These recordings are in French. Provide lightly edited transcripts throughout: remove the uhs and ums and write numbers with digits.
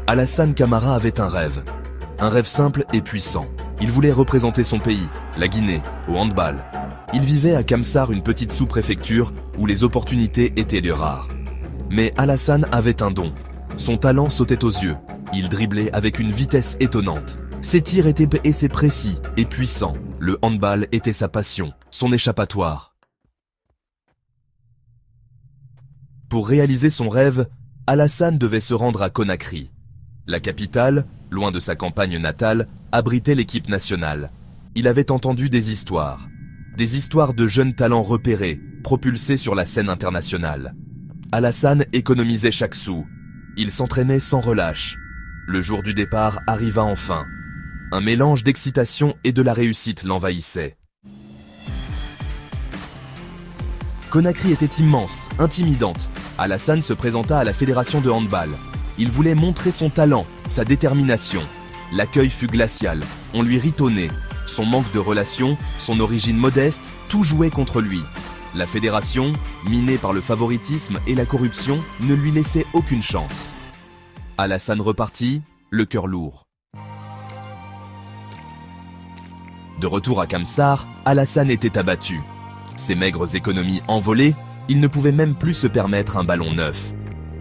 Alassane Camara avait un rêve simple et puissant. Il voulait représenter son pays, la Guinée, au handball. Il vivait à Kamsar, une petite sous-préfecture où les opportunités étaient les rares. Mais Alassane avait un don. Son talent sautait aux yeux. Il driblait avec une vitesse étonnante. Ses tirs étaient précis et puissants. Le handball était sa passion, son échappatoire. Pour réaliser son rêve, Alassane devait se rendre à Conakry. La capitale, loin de sa campagne natale, abritait l'équipe nationale. Il avait entendu des histoires de jeunes talents repérés, propulsés sur la scène internationale. Alassane économisait chaque sou. Il s'entraînait sans relâche. Le jour du départ arriva enfin. Un mélange d'excitation et de la réussite l'envahissait. Conakry était immense, intimidante. Alassane se présenta à la fédération de handball. Il voulait montrer son talent, sa détermination. L'accueil fut glacial, on lui rit au nez. Son manque de relations, son origine modeste, tout jouait contre lui. La fédération, minée par le favoritisme et la corruption, ne lui laissait aucune chance. Alassane repartit, le cœur lourd. De retour à Kamsar, Alassane était abattu. Ses maigres économies envolées, il ne pouvait même plus se permettre un ballon neuf.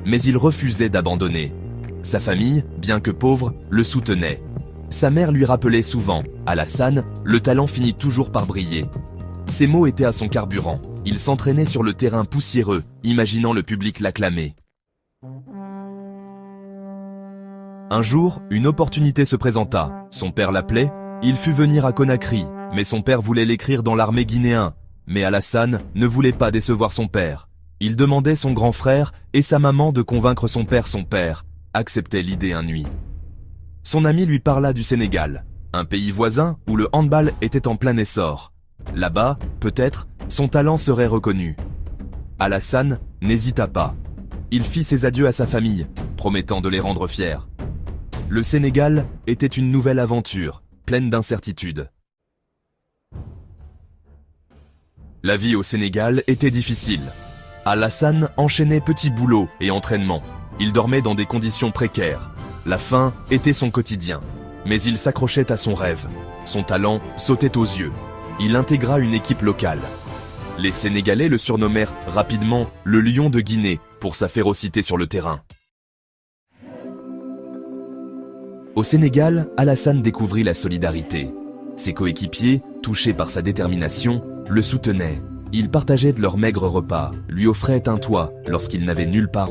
Mais il refusait d'abandonner. Sa famille, bien que pauvre, le soutenait. Sa mère lui rappelait souvent « Alassane, le talent finit toujours par briller ». Ces mots étaient à son carburant. Il s'entraînait sur le terrain poussiéreux, imaginant le public l'acclamer. Un jour, une opportunité se présenta. Son père l'appelait. Il fut venir à Conakry, mais son père voulait l'écrire dans l'armée guinéenne. Mais Alassane ne voulait pas décevoir son père. Il demandait son grand frère et sa maman de convaincre son père acceptait l'idée un nuit. Son ami lui parla du Sénégal, un pays voisin où le handball était en plein essor. Là-bas, peut-être, son talent serait reconnu. Alassane n'hésita pas. Il fit ses adieux à sa famille, promettant de les rendre fiers. Le Sénégal était une nouvelle aventure, pleine d'incertitudes. La vie au Sénégal était difficile. Alassane enchaînait petits boulots et entraînements. Il dormait dans des conditions précaires. La faim était son quotidien. Mais il s'accrochait à son rêve. Son talent sautait aux yeux. Il intégra une équipe locale. Les Sénégalais le surnommèrent rapidement le Lion de Guinée pour sa férocité sur le terrain. Au Sénégal, Alassane découvrit la solidarité. Ses coéquipiers, touchés par sa détermination, le soutenaient. Ils partageaient de leurs maigres repas, lui offraient un toit lorsqu'il n'avait nulle part